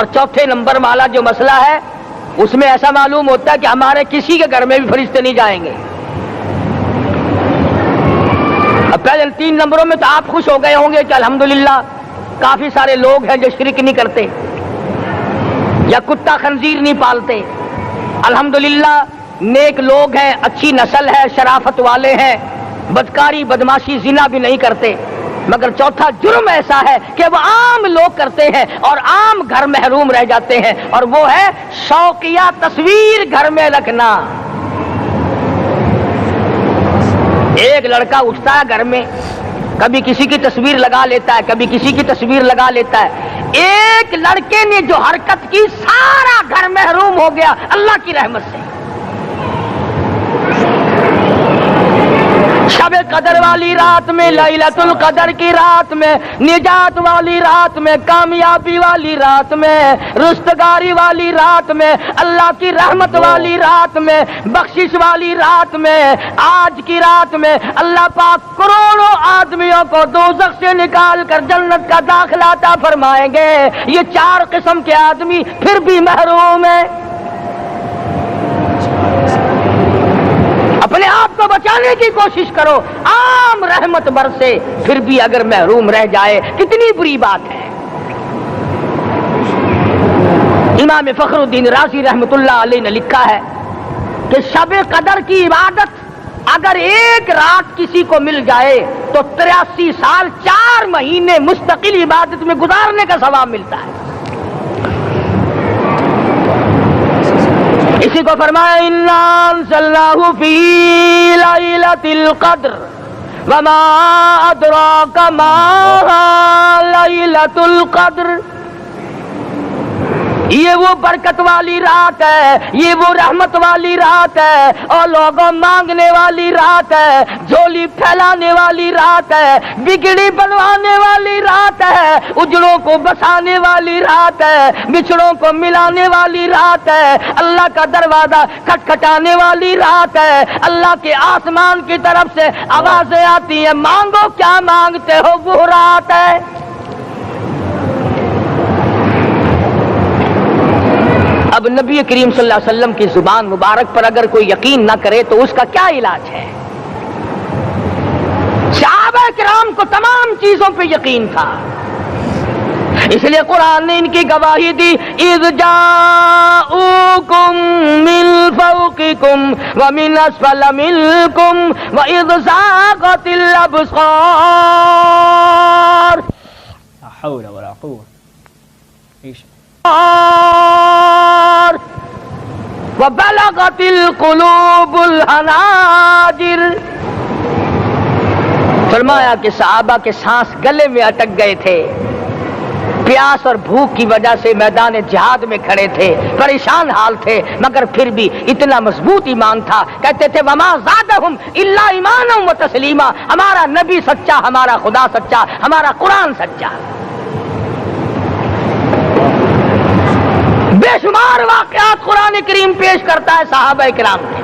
اور چوتھے نمبر والا جو مسئلہ ہے اس میں ایسا معلوم ہوتا ہے کہ ہمارے کسی کے گھر میں بھی فرشتے نہیں جائیں گے. اب پہلے 3 نمبروں میں تو آپ خوش ہو گئے ہوں گے کہ الحمدللہ کافی سارے لوگ ہیں جو شرک نہیں کرتے یا کتا خنزیر نہیں پالتے. الحمدللہ نیک لوگ ہیں، اچھی نسل ہے، شرافت والے ہیں، بدکاری بدماشی زنا بھی نہیں کرتے. مگر چوتھا جرم ایسا ہے کہ وہ عام لوگ کرتے ہیں اور عام گھر محروم رہ جاتے ہیں، اور وہ ہے شوقیہ تصویر گھر میں رکھنا. ایک لڑکا اٹھتا ہے گھر میں، کبھی کسی کی تصویر لگا لیتا ہے، کبھی کسی کی تصویر لگا لیتا ہے. ایک لڑکے نے جو حرکت کی سارا گھر محروم ہو گیا اللہ کی رحمت سے. شب قدر والی رات میں، لیلۃ القدر کی رات میں، نجات والی رات میں، کامیابی والی رات میں، رستگاری والی رات میں، اللہ کی رحمت والی رات میں، بخشش والی رات میں، آج کی رات میں اللہ پاک کروڑوں آدمیوں کو دوزخ سے نکال کر جنت کا داخلہ عطا فرمائیں گے. یہ 4 قسم کے آدمی پھر بھی محروم ہیں. اپنے آپ کو بچانے کی کوشش کرو. عام رحمت برسے پھر بھی اگر محروم رہ جائے کتنی بری بات ہے. امام فخر الدین رازی رحمت اللہ علیہ نے لکھا ہے کہ شب قدر کی عبادت اگر ایک رات کسی کو مل جائے تو 83 سال 4 مہینے مستقل عبادت میں گزارنے کا ثواب ملتا ہے. اسی کو فرمایا انا انزلناہ فی لیلۃ القدر وما ادراک ما لیلۃ القدر. یہ وہ برکت والی رات ہے، یہ وہ رحمت والی رات ہے، اور لوگوں مانگنے والی رات ہے، جھولی پھیلانے والی رات ہے، بگڑی بنوانے والی رات ہے، اجڑوں کو بسانے والی رات ہے، بچھڑوں کو ملانے والی رات ہے، اللہ کا دروازہ کھٹکھٹانے والی رات ہے. اللہ کے آسمان کی طرف سے آوازیں آتی ہیں مانگو کیا مانگتے ہو، وہ رات ہے. اب نبی کریم صلی اللہ علیہ وسلم کی زبان مبارک پر اگر کوئی یقین نہ کرے تو اس کا کیا علاج ہے؟ صحابہ کرام کو تمام چیزوں پہ یقین تھا، اس لیے قرآن نے ان کی گواہی دی اذ جاءوکم من فوقکم ومن اسفل منکم واذ زاغت الابصار. لا حول ولا قوة. وبلغت القلوب الحناجر. فرمایا کہ صحابہ کے سانس گلے میں اٹک گئے تھے، پیاس اور بھوک کی وجہ سے میدان جہاد میں کھڑے تھے، پریشان حال تھے، مگر پھر بھی اتنا مضبوط ایمان تھا. کہتے تھے وما زادہم الا ایمانا و تسلیما. ہمارا نبی سچا، ہمارا خدا سچا، ہمارا قرآن سچا. بے شمار واقعات قرآن کریم پیش کرتا ہے صحابہ کرام کے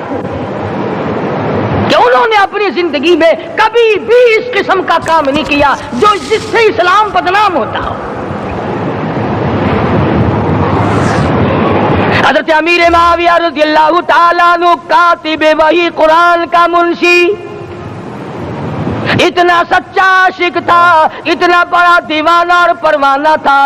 کہ انہوں نے اپنی زندگی میں کبھی بھی اس قسم کا کام نہیں کیا جو جس سے اسلام بدنام ہوتا ہو. حضرت امیر معاویہ رضی اللہ تعالیٰ عنہ کاتب وحی قرآن کا منشی اتنا سچا عاشق تھا، اتنا بڑا دیوانہ اور پروانہ تھا.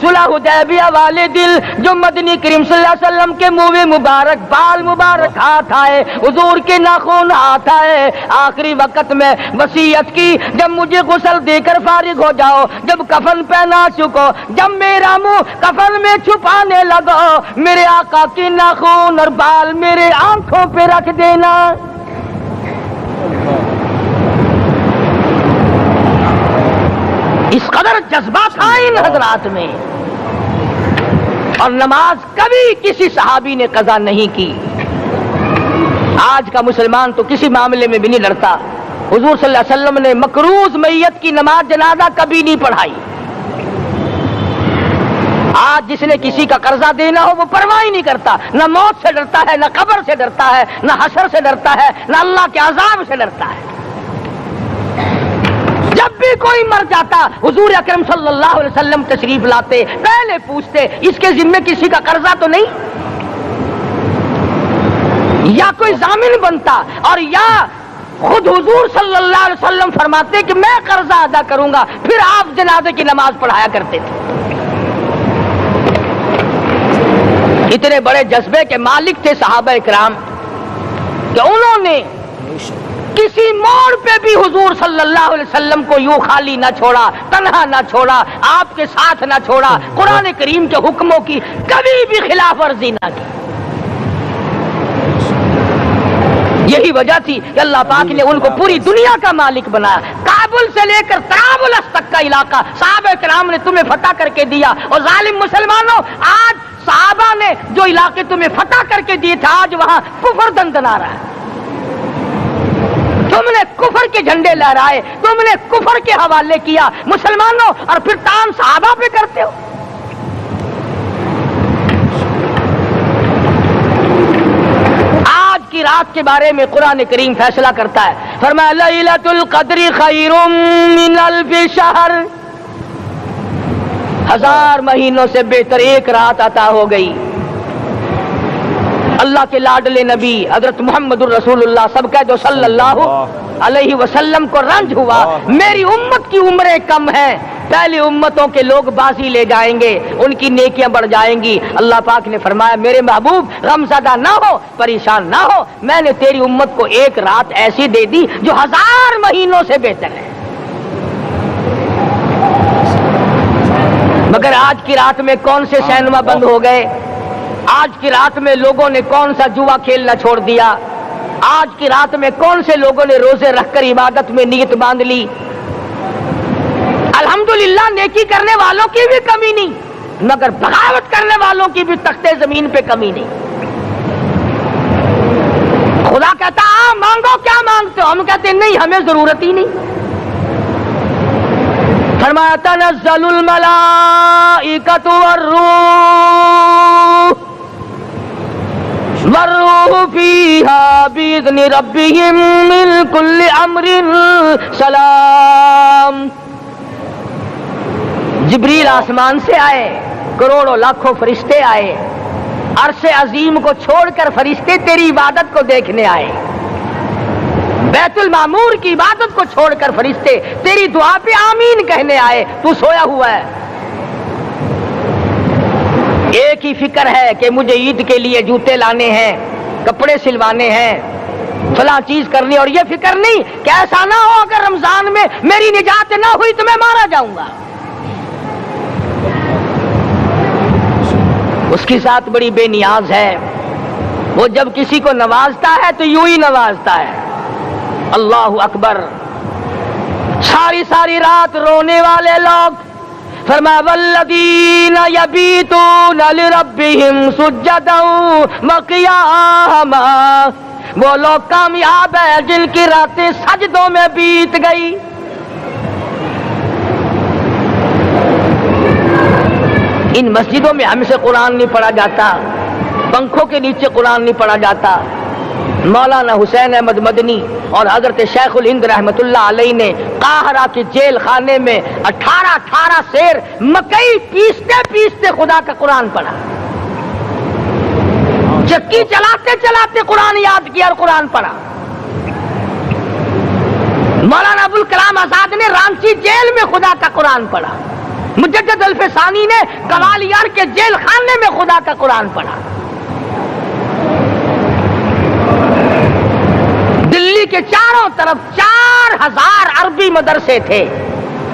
صلح حدیبیہ والے دل جو مدنی کریم صلی اللہ علیہ وسلم کے منہ مبارک بال مبارک ہاتھ آئے، حضور کے ناخن ہاتھ آئے، آخری وقت میں وصیت کی جب مجھے غسل دے کر فارغ ہو جاؤ، جب کفن پہنا چکو، جب میرا منہ کفن میں چھپانے لگو، میرے آقا کے ناخن اور بال میرے آنکھوں پہ رکھ دینا. اس قدر جذبہ تھا ان حضرات میں. اور نماز کبھی کسی صحابی نے قضا نہیں کی. آج کا مسلمان تو کسی معاملے میں بھی نہیں لڑتا. حضور صلی اللہ علیہ وسلم نے مکروز میت کی نماز جنازہ کبھی نہیں پڑھائی. آج جس نے کسی کا قرضہ دینا ہو وہ پرواہ ہی نہیں کرتا، نہ موت سے ڈرتا ہے، نہ قبر سے ڈرتا ہے، نہ حشر سے ڈرتا ہے، نہ اللہ کے عذاب سے ڈرتا ہے. جب بھی کوئی مر جاتا حضور اکرم صلی اللہ علیہ وسلم تشریف لاتے، پہلے پوچھتے اس کے ذمے کسی کا قرضہ تو نہیں، یا کوئی ضامن بنتا، اور یا خود حضور صلی اللہ علیہ وسلم فرماتے کہ میں قرضہ ادا کروں گا، پھر آپ جنازے کی نماز پڑھایا کرتے تھے۔ اتنے بڑے جذبے کے مالک تھے صحابہ کرام کہ انہوں نے کسی موڑ پہ بھی حضور صلی اللہ علیہ وسلم کو یوں خالی نہ چھوڑا، تنہا نہ چھوڑا، آپ کے ساتھ نہ چھوڑا، قرآن کریم کے حکموں کی کبھی بھی خلاف ورزی نہ کی۔ یہی وجہ تھی کہ اللہ پاک نے ان کو پوری دنیا کا مالک بنایا، کابل سے لے کر طرابلس تک کا علاقہ صحابہ کرام نے تمہیں فتح کر کے دیا۔ اور ظالم مسلمانوں، آج صحابہ نے جو علاقے تمہیں فتح کر کے دیے تھے، آج وہاں کفر دندنا رہا ہے۔ تم نے کفر کے جھنڈے لہرائے، تم نے کفر کے حوالے کیا مسلمانوں، اور پھر تان صحابہ پہ کرتے ہو۔ آج کی رات کے بارے میں قرآن کریم فیصلہ کرتا ہے، فرمایا لیلۃ القدر خیر من الف شہر، 1000 مہینوں سے بہتر ایک رات عطا ہو گئی۔ اللہ کے لاڈلے نبی حضرت محمد الرسول اللہ سب کہہ دو صلی اللہ علیہ وسلم کو رنج ہوا، میری امت کی عمریں کم ہیں، پہلی امتوں کے لوگ بازی لے جائیں گے، ان کی نیکیاں بڑھ جائیں گی۔ اللہ پاک نے فرمایا میرے محبوب غمزدہ نہ ہو، پریشان نہ ہو، میں نے تیری امت کو ایک رات ایسی دے دی جو 1000 مہینوں سے بہتر ہے۔ مگر آج کی رات میں کون سے سینما بند ہو گئے، آج کی رات میں لوگوں نے کون سا جوا کھیلنا چھوڑ دیا، آج کی رات میں کون سے لوگوں نے روزے رکھ کر عبادت میں نیت باندھ لی۔ الحمدللہ نیکی کرنے والوں کی بھی کمی نہیں، مگر بغاوت کرنے والوں کی بھی تختے زمین پہ کمی نہیں۔ خدا کہتا مانگو کیا مانگتے ہو، ہم کہتے ہیں نہیں ہمیں ضرورت ہی نہیں۔ فرمایا تنزل الملائکۃ والروح فیہا بإذن ربہم من کل امر سلام۔ جبریل آسمان سے آئے، کروڑوں لاکھوں فرشتے آئے، عرش عظیم کو چھوڑ کر فرشتے تیری عبادت کو دیکھنے آئے، بیت المعمور کی عبادت کو چھوڑ کر فرشتے تیری دعا پہ آمین کہنے آئے، تو سویا ہوا ہے۔ ایک ہی فکر ہے کہ مجھے عید کے لیے جوتے لانے ہیں، کپڑے سلوانے ہیں، فلاں چیز کرنی، اور یہ فکر نہیں کہ ایسا نہ ہو اگر رمضان میں میری نجات نہ ہوئی تو میں مارا جاؤں گا۔ اس کی ذات بڑی بے نیاز ہے، وہ جب کسی کو نوازتا ہے تو یوں ہی نوازتا ہے۔ اللہ اکبر۔ ساری ساری رات رونے والے لوگ، فرمایا والذین یبیتون لربہم سجدا وقیاما، وہ لوگ کامیاب ہیں جن کی راتیں سجدوں میں بیت گئی۔ ان مسجدوں میں ہم سے قرآن نہیں پڑھا جاتا، پنکھوں کے نیچے قرآن نہیں پڑھا جاتا۔ مولانا حسین احمد مدنی اور حضرت شیخ الہند رحمت اللہ علیہ نے قاہرہ کے جیل خانے میں 18 سیر مکئی پیستے پیستے خدا کا قرآن پڑھا، چکی چلاتے چلاتے قرآن یاد کیا اور قرآن پڑھا۔ مولانا ابوالکلام آزاد نے رانچی جیل میں خدا کا قرآن پڑھا، مجدد الفسانی نے گوالیار کے جیل خانے میں خدا کا قرآن پڑھا۔ دلی کے چاروں طرف 4000 عربی مدرسے تھے،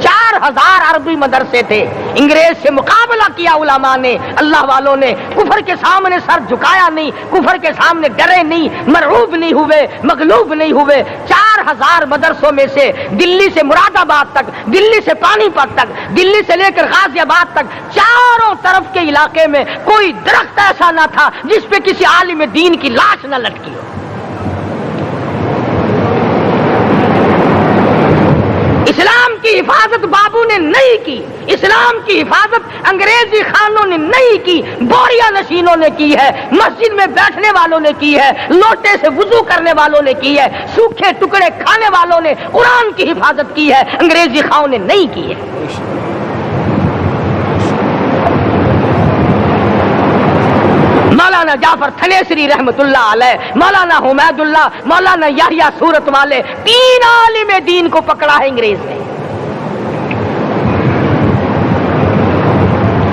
4000 عربی مدرسے تھے۔ انگریز سے مقابلہ کیا علماء نے، اللہ والوں نے، کفر کے سامنے سر جھکایا نہیں، کفر کے سامنے ڈرے نہیں، مرعوب نہیں ہوئے، مغلوب نہیں ہوئے۔ 4000 مدرسوں میں سے دلی سے مراد آباد تک، دلی سے پانی پت تک، دلی سے لے کر غازی آباد تک، چاروں طرف کے علاقے میں کوئی درخت ایسا نہ تھا جس پہ کسی عالم دین کی لاش نہ لٹکی ہو۔ اسلام اسلام کی حفاظت بابو نے نہیں کی، اسلام کی حفاظت انگریزی خانوں نے نہیں کی، بوریا نشینوں نے کی ہے، مسجد میں بیٹھنے والوں نے کی ہے، لوٹے سے وضو کرنے والوں نے کی ہے، سوکھے ٹکڑے کھانے والوں نے قرآن کی حفاظت کی ہے، انگریزی خانوں نے نہیں کی ہے۔ مولانا جعفر تھنیسری رحمت اللہ علیہ، مولانا حمید اللہ، مولانا یحییٰ صورت والے، 3 عالم دین کو پکڑا ہے انگریز نے۔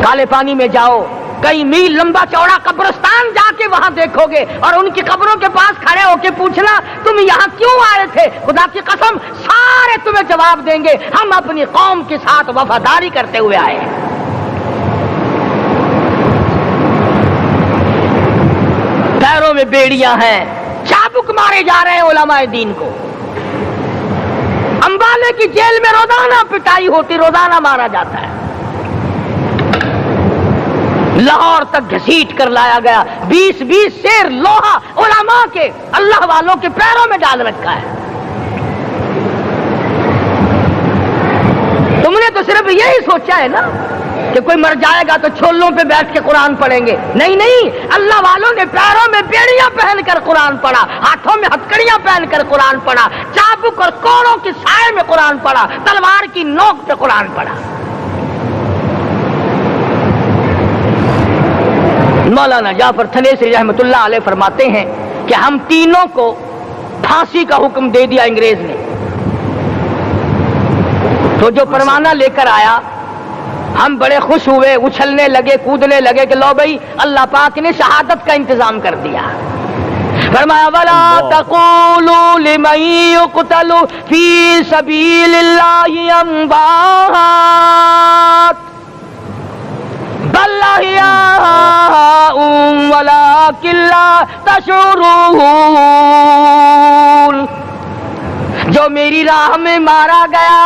کالے پانی میں جاؤ، کئی میل لمبا چوڑا قبرستان جا کے وہاں دیکھو گے اور ان کی قبروں کے پاس کھڑے ہو کے پوچھنا تم یہاں کیوں آئے تھے، خدا کی قسم سارے تمہیں جواب دیں گے ہم اپنی قوم کے ساتھ وفاداری کرتے ہوئے آئے ہیں۔ پیروں میں بیڑیاں ہیں، چابک مارے جا رہے ہیں علماء دین کو۔ امبالے کی جیل میں روزانہ پٹائی ہوتی، روزانہ مارا جاتا ہے۔ لاہور تک گھسیٹ کر لایا گیا، 20 سیر لوہا علماء کے، اللہ والوں کے پیروں میں ڈال رکھا ہے۔ تم نے تو صرف یہی سوچا ہے نا کہ کوئی مر جائے گا تو چھولوں پہ بیٹھ کے قرآن پڑھیں گے، نہیں نہیں، اللہ والوں نے پیروں میں بیڑیاں پہن کر قرآن پڑھا، ہاتھوں میں ہتکڑیاں پہن کر قرآن پڑھا، چابک اور کوڑوں کی سائے میں قرآن پڑھا، تلوار کی نوک پہ قرآن پڑھا۔ مولانا جعفر تھنیسری رحمت اللہ علیہ فرماتے ہیں کہ ہم تینوں کو پھانسی کا حکم دے دیا انگریز نے، تو جو پروانہ لے کر آیا ہم بڑے خوش ہوئے، اچھلنے لگے، کودنے لگے کہ لو بھائی اللہ پاک نے شہادت کا انتظام کر دیا۔ فرمایا وَلَا تَقُولُوا لِمَن يُقْتَلُ فِي سَبِيلِ اللَّهِ أَمْوَاتٌ بَلْ أَحْيَاءٌ وَلَٰكِن لَّا تَشْعُرُونَ۔ جو میری راہ میں مارا گیا،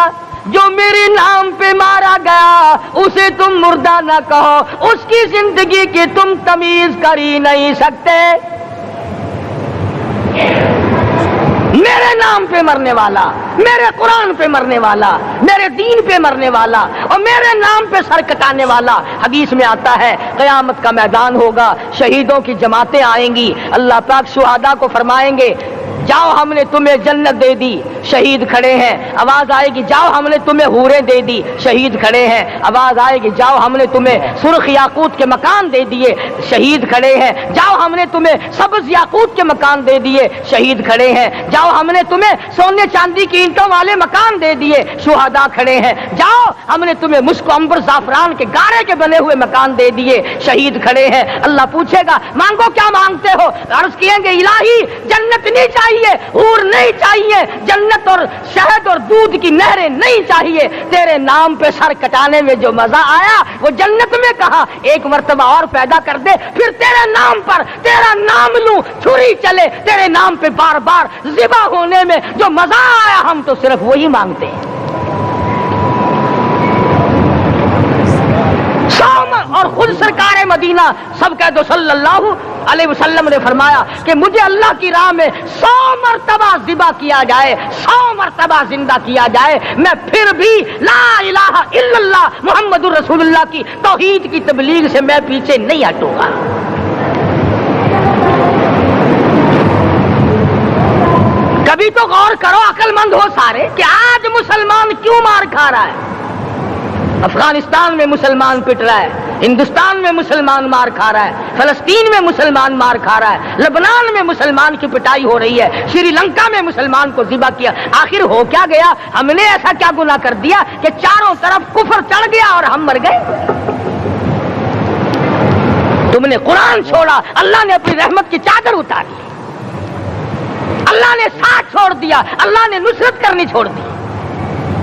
جو میرے نام پہ مارا گیا، اسے تم مردہ نہ کہو، اس کی زندگی کی تم تمیز کر ہی نہیں سکتے۔ میرے نام پہ مرنے والا، میرے قرآن پہ مرنے والا، میرے دین پہ مرنے والا اور میرے نام پہ سر کٹانے والا، حدیث میں آتا ہے قیامت کا میدان ہوگا، شہیدوں کی جماعتیں آئیں گی، اللہ پاک شہداء کو فرمائیں گے جاؤ ہم نے تمہیں جنت دے دی، شہید کھڑے ہیں، آواز آئے گی جاؤ ہم نے تمہیں حوریں دے دی، شہید کھڑے ہیں، آواز آئے گی جاؤ ہم نے تمہیں سرخ یاقوت کے مکان دے دیے، شہید کھڑے ہیں، جاؤ ہم نے تمہیں سبز یاقوت کے مکان دے دیے، شہید کھڑے ہیں، جاؤ ہم نے تمہیں سونے چاندی کی اینٹوں والے مکان دے دیے، شہداء کھڑے ہیں، جاؤ ہم نے تمہیں مشک و عنبر زعفران کے گارے کے بنے ہوئے مکان دے دیے، شہید کھڑے ہیں۔ اللہ پوچھے گا مانگو کیا مانگتے ہو، عرض کہیں گے الہی جنت نہیں چاہیے، حور نہیں چاہیے، جنت اور شہد اور دودھ کی نہریں نہیں چاہیے، تیرے نام پہ سر کٹانے میں جو مزہ آیا وہ جنت میں کہا، ایک مرتبہ اور پیدا کر دے پھر تیرے نام پر تیرا نام لوں، چھری چلے تیرے نام پہ بار بار ذبح ہونے میں جو مزہ آیا، ہم تو صرف وہی مانگتے ہیں۔ اور خود سرکار مدینہ سب کہہ دو صلی اللہ علیہ وسلم نے فرمایا کہ مجھے اللہ کی راہ میں 100 مرتبہ ذبح کیا جائے، 100 مرتبہ زندہ کیا جائے، میں پھر بھی لا الہ الا اللہ محمد الرسول اللہ کی توحید کی تبلیغ سے میں پیچھے نہیں ہٹوں گا۔ کبھی تو غور کرو، عقل مند ہو سارے، کہ آج مسلمان کیوں مار کھا رہا ہے؟ افغانستان میں مسلمان پٹ رہا ہے، ہندوستان میں مسلمان مار کھا رہا ہے، فلسطین میں مسلمان مار کھا رہا ہے، لبنان میں مسلمان کی پٹائی ہو رہی ہے، شری لنکا میں مسلمان کو ذبح کیا، آخر ہو کیا گیا؟ ہم نے ایسا کیا گناہ کر دیا کہ چاروں طرف کفر چڑھ گیا اور ہم مر گئے؟ تم نے قرآن چھوڑا، اللہ نے اپنی رحمت کی چادر اتاری، اللہ نے ساتھ چھوڑ دیا، اللہ نے نصرت کرنی چھوڑ دی،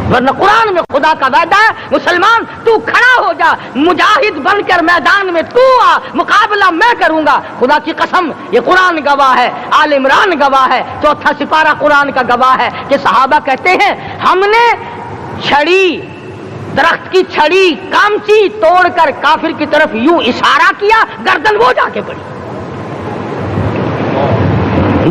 ورنہ قرآن میں خدا کا وعدہ ہے مسلمان تو کھڑا ہو جا، مجاہد بن کر میدان میں تو آ، مقابلہ میں کروں گا۔ خدا کی قسم یہ قرآن گواہ ہے، آل عمران گواہ ہے، 4واں سپارہ قرآن کا گواہ ہے کہ صحابہ کہتے ہیں ہم نے چھڑی، درخت کی چھڑی کامچی توڑ کر کافر کی طرف یوں اشارہ کیا، گردن وہ جا کے پڑی۔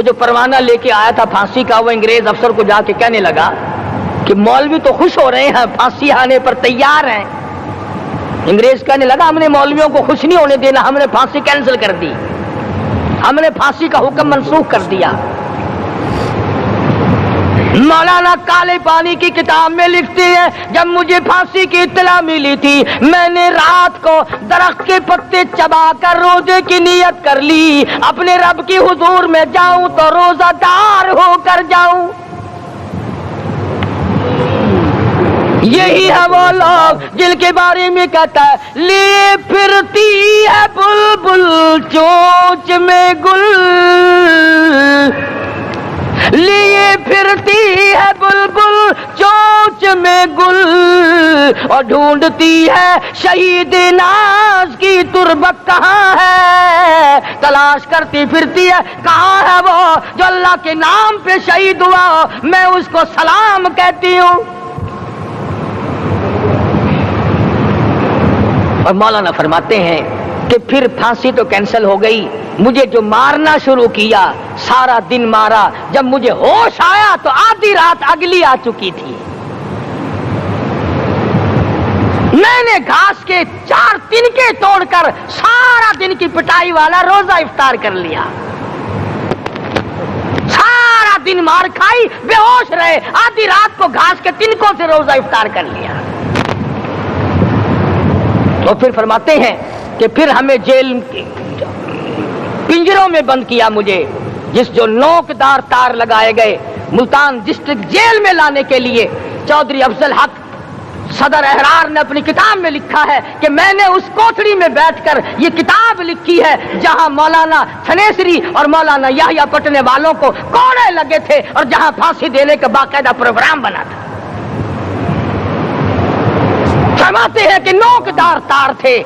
وہ جو پروانہ لے کے آیا تھا پھانسی کا، وہ انگریز افسر کو جا کے کہنے لگا کہ مولوی تو خوش ہو رہے ہیں، پھانسی آنے پر تیار ہیں۔ انگریز کہنے لگا ہم نے مولویوں کو خوش نہیں ہونے دینا، ہم نے پھانسی کینسل کر دی، ہم نے پھانسی کا حکم منسوخ کر دیا۔ مولانا کالے پانی کی کتاب میں لکھتے ہیں جب مجھے پھانسی کی اطلاع ملی تھی میں نے رات کو درخت کے پتے چبا کر روزے کی نیت کر لی، اپنے رب کی حضور میں جاؤں تو روزہ دار ہو کر جاؤں۔ یہی ہے وہ لوگ جن کے بارے میں کہتا ہے لیے پھرتی ہے بلبل چونچ میں گل، لیے پھرتی ہے بلبل چونچ میں گل، اور ڈھونڈتی ہے شہید ناز کی تربت کہاں ہے، تلاش کرتی پھرتی ہے کہاں ہے وہ جو اللہ کے نام پہ شہید ہوا، میں اس کو سلام کہتی ہوں۔ اور مولانا فرماتے ہیں کہ پھر پھانسی تو کینسل ہو گئی، مجھے جو مارنا شروع کیا سارا دن مارا، جب مجھے ہوش آیا تو آدھی رات اگلی آ چکی تھی۔ میں نے گھاس کے 4 تنکے توڑ کر سارا دن کی پٹائی والا روزہ افطار کر لیا، سارا دن مار کھائی، بے ہوش رہے، آدھی رات کو گھاس کے تنکوں سے روزہ افطار کر لیا۔ تو پھر فرماتے ہیں کہ پھر ہمیں جیل پنجروں میں بند کیا، مجھے جس جو نوکدار تار لگائے گئے ملتان ڈسٹرکٹ جیل میں لانے کے لیے۔ چودھری افضل حق صدر احرار نے اپنی کتاب میں لکھا ہے کہ میں نے اس کوٹھڑی میں بیٹھ کر یہ کتاب لکھی ہے جہاں مولانا تھنیسری اور مولانا یحییٰ پٹنے والوں کو کوڑے لگے تھے اور جہاں پھانسی دینے کا باقاعدہ پروگرام بنا تھا۔ فرماتے ہیں کہ نوکدار تار تھے،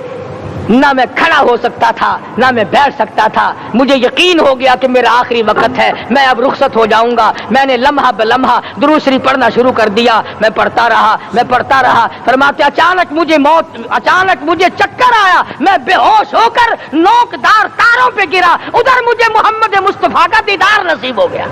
نہ میں کھڑا ہو سکتا تھا نہ میں بیٹھ سکتا تھا، مجھے یقین ہو گیا کہ میرا آخری وقت ہے، میں اب رخصت ہو جاؤں گا۔ میں نے لمحہ بلمحہ درود شریف پڑھنا شروع کر دیا، میں پڑھتا رہا۔ فرماتے اچانک مجھے چکر آیا، میں بے ہوش ہو کر نوکدار تاروں پہ گرا، ادھر مجھے محمد مصطفیٰ کا دیدار نصیب ہو گیا۔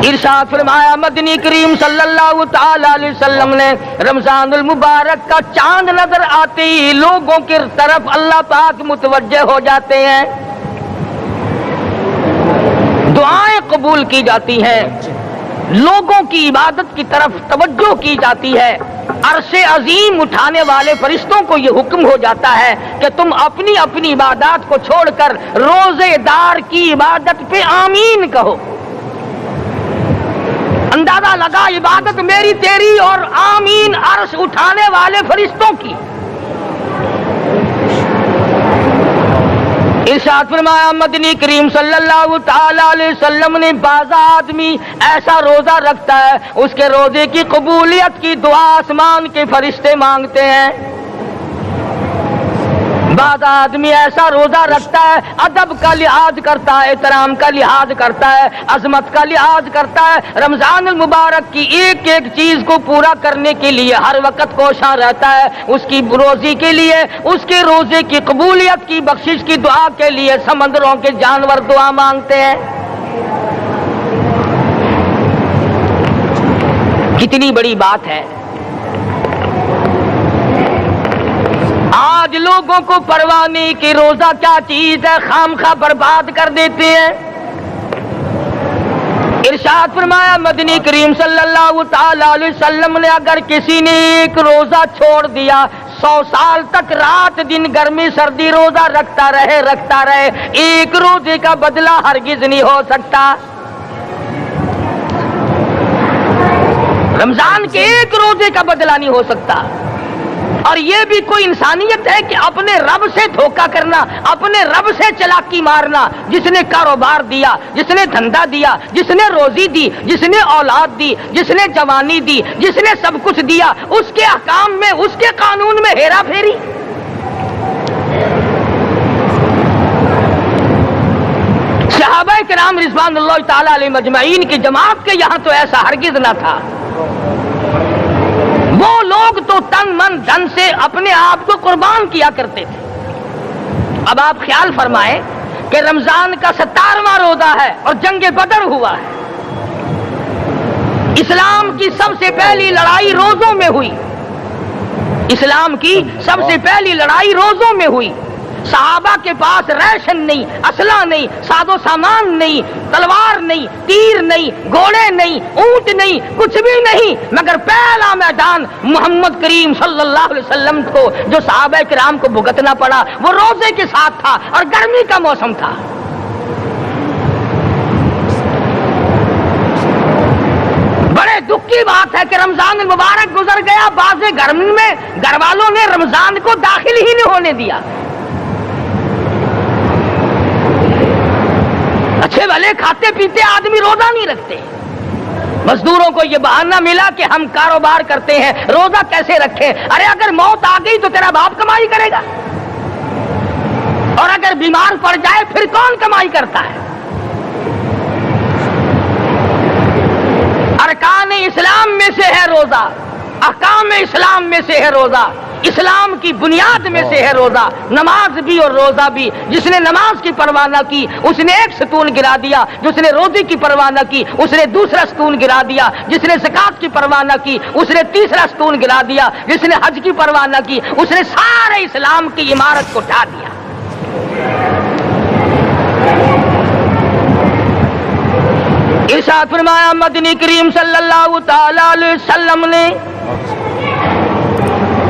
ارشاد فرمایا مدنی کریم صلی اللہ تعالی علیہ وسلم نے رمضان المبارک کا چاند نظر آتے ہی لوگوں کی طرف اللہ پاک متوجہ ہو جاتے ہیں، دعائیں قبول کی جاتی ہیں، لوگوں کی عبادت کی طرف توجہ کی جاتی ہے۔ عرش عظیم اٹھانے والے فرشتوں کو یہ حکم ہو جاتا ہے کہ تم اپنی اپنی عبادات کو چھوڑ کر روزے دار کی عبادت پہ آمین کہو۔ اندازہ لگا عبادت میری تیری اور آمین عرش اٹھانے والے فرشتوں کی۔ ارشاد فرمایا مدنی کریم صلی اللہ تعالی علیہ وسلم نے بعض آدمی ایسا روزہ رکھتا ہے اس کے روزے کی قبولیت کی دعا آسمان کے فرشتے مانگتے ہیں۔ بعض آدمی ایسا روزہ رکھتا ہے ادب کا لحاظ کرتا ہے، احترام کا لحاظ کرتا ہے، عظمت کا لحاظ کرتا ہے، رمضان المبارک کی ایک ایک چیز کو پورا کرنے کے لیے ہر وقت کوشاں رہتا ہے، اس کی روزی کے لیے، اس کے روزے کی قبولیت کی بخشش کی دعا کے لیے سمندروں کے جانور دعا مانگتے ہیں۔ کتنی بڑی بات ہے، آج لوگوں کو پرواہ نہیں کہ روزہ کیا چیز ہے، خام خواہ برباد کر دیتے ہیں۔ ارشاد فرمایا مدنی کریم صلی اللہ تعالی علیہ وسلم نے اگر کسی نے ایک روزہ چھوڑ دیا 100 سال تک رات دن گرمی سردی روزہ رکھتا رہے، ایک روزے کا بدلہ ہرگز نہیں ہو سکتا۔ رمضان کے ایک روزے کا بدلہ نہیں ہو سکتا۔ اور یہ بھی کوئی انسانیت ہے کہ اپنے رب سے دھوکہ کرنا، اپنے رب سے چلاکی مارنا؟ جس نے کاروبار دیا، جس نے دھندا دیا، جس نے روزی دی، جس نے اولاد دی، جس نے جوانی دی، جس نے سب کچھ دیا، اس کے احکام میں، اس کے قانون میں ہیرا پھیری۔ صحابہ کرام رضوان اللہ تعالی علیہ مجمعین کی جماعت کے یہاں تو ایسا ہرگز نہ تھا۔ وہ لوگ تو تن من دھن سے اپنے آپ کو قربان کیا کرتے تھے۔ اب آپ خیال فرمائیں کہ رمضان کا 17واں روزہ ہے اور جنگ بدر ہوا ہے۔ اسلام کی سب سے پہلی لڑائی روزوں میں ہوئی، اسلام کی سب سے پہلی لڑائی روزوں میں ہوئی۔ صحابہ کے پاس ریشن نہیں، اسلحہ نہیں، ساز و سامان نہیں، تلوار نہیں، تیر نہیں، گھوڑے نہیں، اونٹ نہیں، کچھ بھی نہیں، مگر پہلا میدان محمد کریم صلی اللہ علیہ وسلم کو جو صحابہ کرام کو بھگتنا پڑا وہ روزے کے ساتھ تھا اور گرمی کا موسم تھا۔ بڑے دکھ کی بات ہے کہ رمضان المبارک گزر گیا، بعض گھر میں گھر والوں نے رمضان کو داخل ہی نہیں ہونے دیا۔ اچھے بھلے کھاتے پیتے آدمی روزہ نہیں رکھتے، مزدوروں کو یہ بہانہ ملا کہ ہم کاروبار کرتے ہیں، روزہ کیسے رکھیں؟ ارے اگر موت آ گئی تو تیرا باپ کمائی کرے گا، اور اگر بیمار پڑ جائے پھر کون کمائی کرتا ہے؟ ارکان اسلام میں سے ہے روزہ، احکام اسلام میں سے ہے روزہ، اسلام کی بنیاد میں سے ہے روزہ، نماز بھی اور روزہ بھی۔ جس نے نماز کی پرواہ نہ کی اس نے ایک ستون گرا دیا، جس نے روزے کی پرواہ نہ کی اس نے دوسرا ستون گرا دیا، جس نے زکات کی پرواہ نہ کی اس نے تیسرا ستون گرا دیا، جس نے حج کی پرواہ نہ کی اس نے سارے اسلام کی عمارت کو ڈھا دیا۔ ارشاد فرمایا مدنی کریم صلی اللہ تعالی علیہ وسلم نے،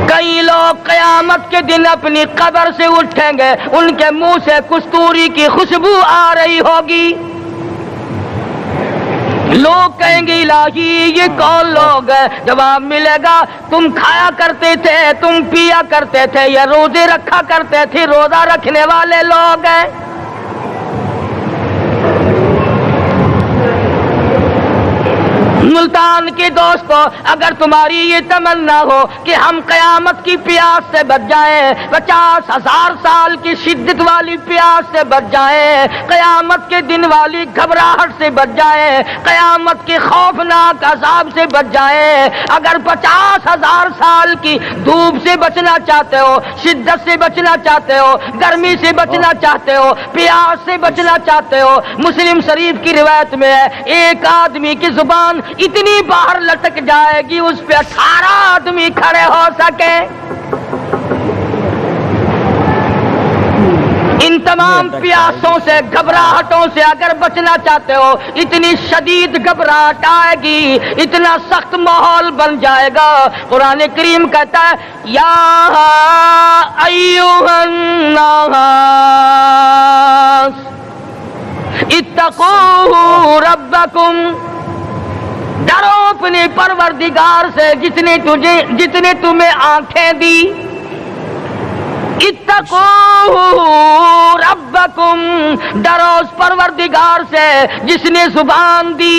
کئی لوگ قیامت کے دن اپنی قبر سے اٹھیں گے، ان کے منہ سے کستوری کی خوشبو آ رہی ہوگی، لوگ کہیں گے الہی یہ کون لوگ ہیں؟ جواب ملے گا تم کھایا کرتے تھے، تم پیا کرتے تھے، یا روزے رکھا کرتے تھے، روزہ رکھنے والے لوگ ہیں۔ ملتان کے دوستو، اگر تمہاری یہ تمنا ہو کہ ہم قیامت کی پیاس سے بچ جائیں، 50,000 سال کی شدت والی پیاس سے بچ جائیں، قیامت کے دن والی گھبراہٹ سے بچ جائیں، قیامت کے خوفناک عذاب سے بچ جائیں، اگر 50,000 سال کی دھوپ سے بچنا چاہتے ہو، شدت سے بچنا چاہتے ہو، گرمی سے بچنا چاہتے ہو، پیاس سے بچنا چاہتے ہو، مسلم شریف کی روایت میں ہے ایک آدمی کی زبان اتنی باہر لٹک جائے گی اس پہ 18 آدمی کھڑے ہو سکے۔ ان تمام پیاسوں سے، گھبراہٹوں سے اگر بچنا چاہتے ہو، اتنی شدید گھبراہٹ آئے گی، اتنا سخت ماحول بن جائے گا۔ قرآن کریم کہتا ہے یا ایھا الناس اتقوا ربکم، ڈرو اپنے پروردگار سے جتنے تمہیں آنکھیں دی، اتقوا ربکم، ڈرو اس پروردگار سے جس نے زبان دی،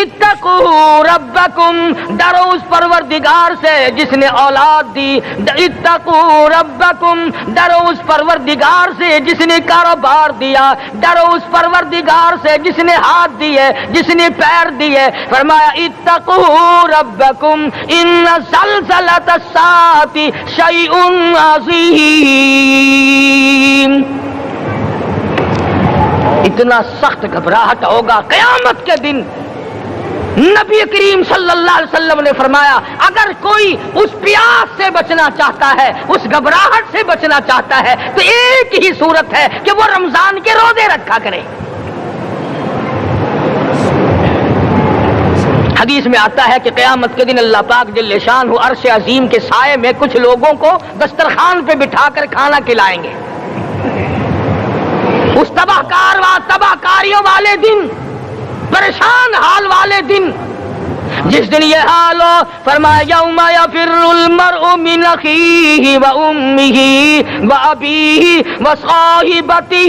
اتقوا ربکم، ڈرو اس پروردگار سے جس نے اولاد دی، اتقوا ربکم، ڈرو اس پروردگار سے جس نے کاروبار دیا، ڈرو اس پروردگار سے جس نے ہاتھ دیے، جس نے پیر دیے۔ فرمایا اتقوا ربکم ان زلزلۃ الساعۃ شیء عظیم، اتنا سخت گھبراہٹ ہوگا قیامت کے دن۔ نبی کریم صلی اللہ علیہ وسلم نے فرمایا اگر کوئی اس پیاس سے بچنا چاہتا ہے، اس گھبراہٹ سے بچنا چاہتا ہے تو ایک ہی صورت ہے کہ وہ رمضان کے روزے رکھا کرے۔ حدیث میں آتا ہے کہ قیامت کے دن اللہ پاک جل شانہ عرش عظیم کے سائے میں کچھ لوگوں کو دسترخوان پہ بٹھا کر کھانا کھلائیں گے۔ اس تباہ کاریوں والے دن، پریشان حال والے دن، جس دن یہ حال ہو، فرمایا یوم یفر المرء من اخیہ و امہ و ابیہ و صاحبتہ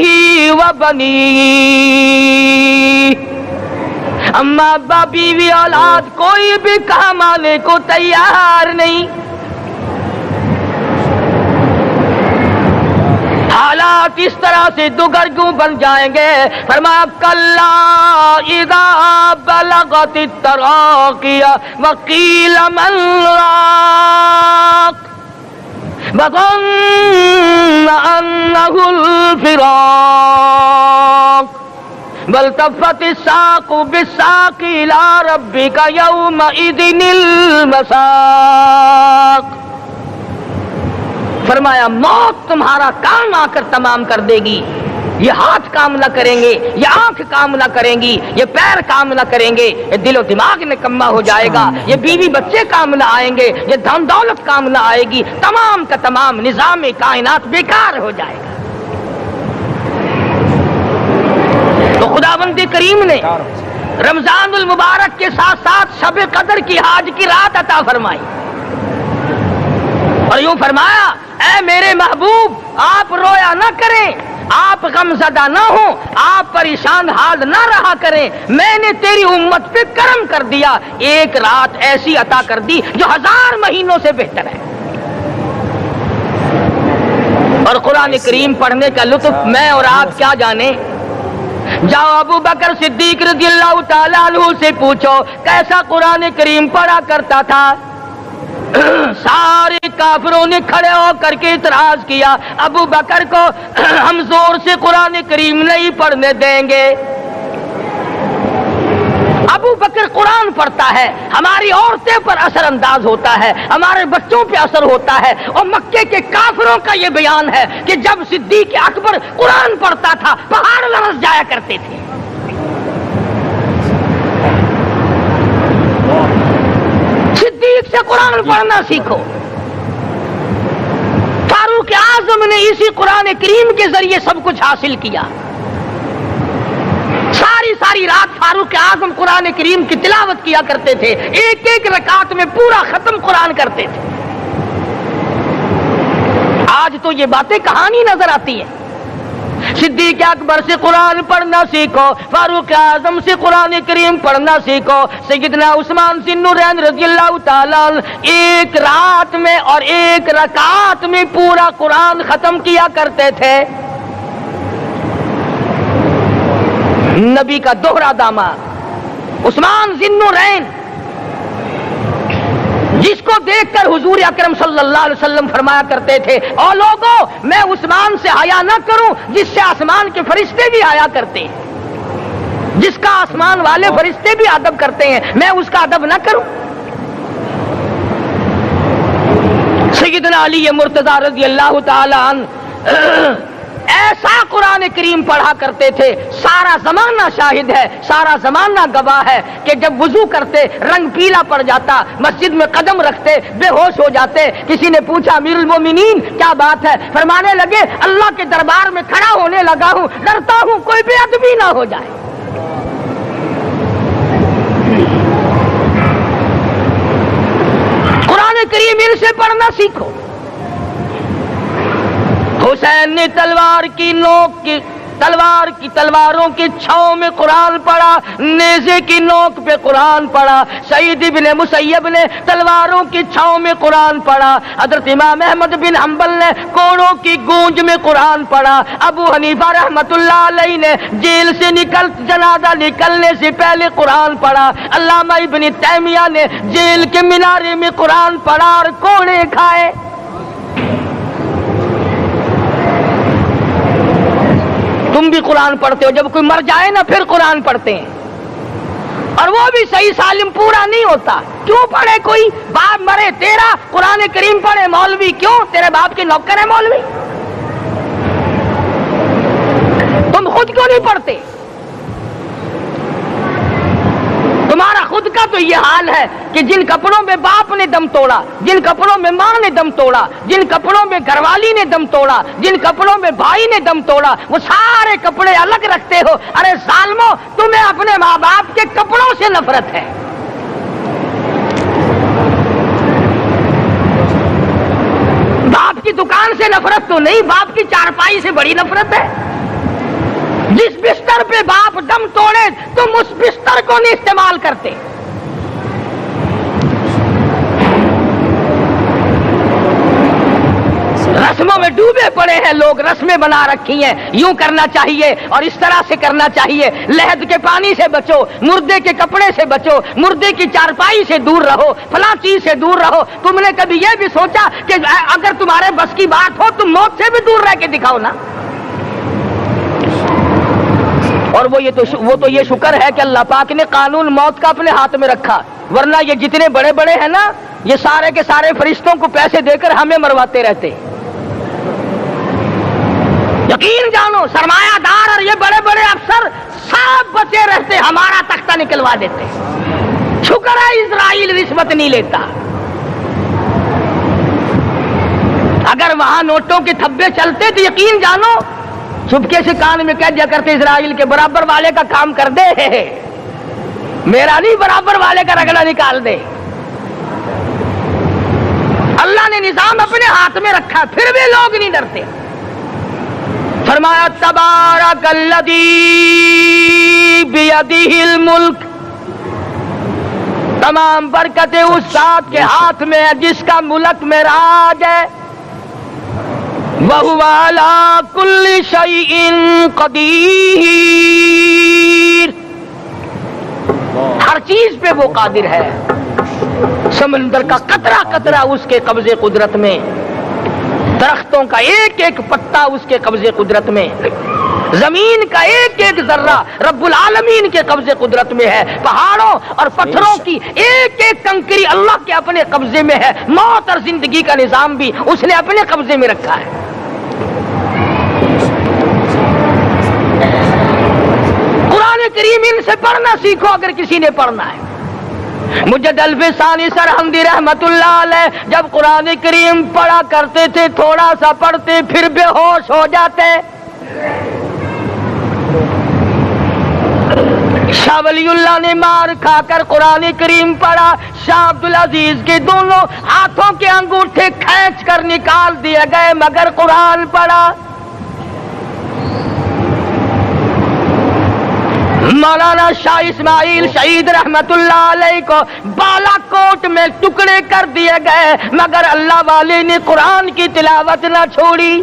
و بنیہ، اما ابا بیوی اولاد کوئی بھی کام آنے کو تیار نہیں۔ حالات اس طرح سے دگرگوں بن جائیں گے۔ فرمایا کلا اذا بلغت التراقی وقیل من راق وظن انہ الفراق والتفت الساق بالساق إلى ربك يومئذ المساق. فرمایا موت تمہارا کام آ کر تمام کر دے گی. یہ ہاتھ کام نہ کریں گے, یہ آنکھ کام نہ کریں گی, یہ پیر کام نہ کریں گے, یہ دل و دماغ نکما ہو جائے گا, یہ بیوی بچے کام نہ آئیں گے, یہ دھن دولت کام نہ آئے گی, تمام کا تمام نظام کائنات بیکار ہو جائے گا. تو خداوند کریم نے رمضان المبارک کے ساتھ ساتھ شب قدر کی حاج کی رات عطا فرمائی اور یوں فرمایا اے میرے محبوب آپ رویا نہ کریں, آپ غم زدہ نہ ہوں, آپ پریشان حال نہ رہا کریں, میں نے تیری امت پہ کرم کر دیا, ایک رات ایسی عطا کر دی جو 1000 مہینوں سے بہتر ہے. اور قرآن کریم پڑھنے کا لطف میں اور آپ کیا جانے. جاؤ ابو بکر صدیق رضی اللہ تعالیٰ عنہ سے پوچھو کیسا قرآن کریم پڑھا کرتا تھا. سارے کافروں نے کھڑے ہو کر کے اعتراض کیا ابو بکر کو ہم زور سے قرآن کریم نہیں پڑھنے دیں گے. ابو بکر قرآن پڑھتا ہے, ہماری عورتیں پر اثر انداز ہوتا ہے, ہمارے بچوں پہ اثر ہوتا ہے. اور مکے کے کافروں کا یہ بیان ہے کہ جب صدیق اکبر قرآن پڑھتا تھا پہاڑ لرز جایا کرتے تھے. صدیق سے قرآن پڑھنا سیکھو. فاروق اعظم نے اسی قرآن کریم کے ذریعے سب کچھ حاصل کیا. ساری رات فاروق اعظم قرآن کریم کی تلاوت کیا کرتے تھے, ایک ایک رکعت میں پورا ختم قرآن کرتے تھے. آج تو یہ باتیں کہانی نظر آتی ہیں. صدیق اکبر سے قرآن پڑھنا سیکھو, فاروق اعظم سے قرآن کریم پڑھنا سیکھو. سیدنا عثمان ذی النورین رضی اللہ تعالیٰ ایک رات میں اور ایک رکعت میں پورا قرآن ختم کیا کرتے تھے. نبی کا دوہرا داماد عثمان ذی النورین, جس کو دیکھ کر حضور اکرم صلی اللہ علیہ وسلم فرمایا کرتے تھے او لوگوں میں عثمان سے حیا نہ کروں جس سے آسمان کے فرشتے بھی حیا کرتے ہیں, جس کا آسمان والے فرشتے بھی ادب کرتے ہیں, میں اس کا ادب نہ کروں. سیدنا علی مرتضی رضی اللہ تعالی عنہ ایسا قرآن کریم پڑھا کرتے تھے, سارا زمانہ شاہد ہے, سارا زمانہ گواہ ہے کہ جب وضو کرتے رنگ پیلا پڑ جاتا, مسجد میں قدم رکھتے بے ہوش ہو جاتے. کسی نے پوچھا امیر المومنین کیا بات ہے, فرمانے لگے اللہ کے دربار میں کھڑا ہونے لگا ہوں, ڈرتا ہوں کوئی بے ادبی نہ ہو جائے. قرآن کریم ان سے پڑھنا سیکھو. حسین نے تلوار کی تلواروں کی چھاؤں میں قرآن پڑھا, نیزے کی نوک پہ قرآن پڑھا. سعید بن مسیب نے تلواروں کی چھاؤں میں قرآن پڑھا. حضرت امام احمد بن حنبل نے کوڑوں کی گونج میں قرآن پڑھا. ابو حنیفہ رحمت اللہ علیہ نے جیل سے جنازہ نکلنے سے پہلے قرآن پڑھا. علامہ ابن تیمیہ نے جیل کے مینارے میں قرآن پڑھا اور کوڑے کھائے. تم بھی قرآن پڑھتے ہو, جب کوئی مر جائے نا پھر قرآن پڑھتے ہیں, اور وہ بھی صحیح سالم پورا نہیں ہوتا. کیوں پڑھے, کوئی باپ مرے تیرا قرآن کریم پڑھے مولوی, کیوں تیرے باپ کے نوکر ہے مولوی؟ تم خود کیوں نہیں پڑھتے؟ تمہارا خود کا تو یہ حال ہے کہ جن کپڑوں میں باپ نے دم توڑا, جن کپڑوں میں ماں نے دم توڑا, جن کپڑوں میں گھر والی نے دم توڑا, جن کپڑوں میں بھائی نے دم توڑا, وہ سارے کپڑے الگ رکھتے ہو. ارے ظالمو, تمہیں اپنے ماں باپ کے کپڑوں سے نفرت ہے. باپ کی دکان سے نفرت تو نہیں, باپ کی چارپائی سے بڑی نفرت ہے. جس بستر پہ باپ دم توڑے تم اس بستر کو نہیں استعمال کرتے. رسموں میں ڈوبے پڑے ہیں لوگ, رسمیں بنا رکھی ہیں, یوں کرنا چاہیے اور اس طرح سے کرنا چاہیے. لہد کے پانی سے بچو, مردے کے کپڑے سے بچو, مردے کی چارپائی سے دور رہو, فلاں چیز سے دور رہو. تم نے کبھی یہ بھی سوچا کہ اگر تمہارے بس کی بات ہو تم موت سے بھی دور رہ کے دکھاؤ نا. اور وہ تو یہ شکر ہے کہ اللہ پاک نے قانون موت کا اپنے ہاتھ میں رکھا، ورنہ یہ جتنے بڑے بڑے ہیں نا، یہ سارے کے سارے فرشتوں کو پیسے دے کر ہمیں مرواتے رہتے۔ یقین جانو سرمایہ دار اور یہ بڑے بڑے افسر سب بچے رہتے، ہمارا تختہ نکلوا دیتے۔ شکر ہے اسرائیل رشوت نہیں لیتا، اگر وہاں نوٹوں کے تھبے چلتے تو یقین جانو چپکے سے کان میں کہہ دیا کرتے اسرائیل کے برابر والے کا کام کر دے، میرا نہیں برابر والے کا رگڑا نکال دے۔ اللہ نے نظام اپنے ہاتھ میں رکھا، پھر بھی لوگ نہیں ڈرتے۔ فرمایا تبارک الذی بیدہ الملک، تمام برکتیں اس ذات کے ہاتھ میں ہے جس کا ملک میں راج ہے، وَهُوَ عَلَىٰ كُلِّ شَيْءٍ قَدِيرٌ، ہر چیز پہ وہ قادر ہے۔ سمندر کا قطرہ قطرہ اس کے قبضے قدرت میں، درختوں کا ایک ایک پتا اس کے قبضے قدرت میں، زمین کا ایک ایک ذرہ رب العالمین کے قبضے قدرت میں ہے، پہاڑوں اور پتھروں کی ایک ایک کنکری اللہ کے اپنے قبضے میں ہے، موت اور زندگی کا نظام بھی اس نے اپنے قبضے میں رکھا ہے۔ قرآن کریم ان سے پڑھنا سیکھو اگر کسی نے پڑھنا ہے۔ مجد الفسانی سرہندی رحمت اللہ علیہ جب قرآن کریم پڑھا کرتے تھے، تھوڑا سا پڑھتے پھر بے ہوش ہو جاتے۔ شاہ ولی اللہ نے مار کھا کر قرآن کریم پڑھا، شاہ عبدالعزیز کے دونوں ہاتھوں کے انگوٹھے کھینچ کر نکال دیے گئے، مگر قرآن پڑھا۔ مولانا شاہ اسماعیل شہید رحمت اللہ علیہ کو بالا کوٹ میں ٹکڑے کر دیے گئے، مگر اللہ والے نے قرآن کی تلاوت نہ چھوڑی۔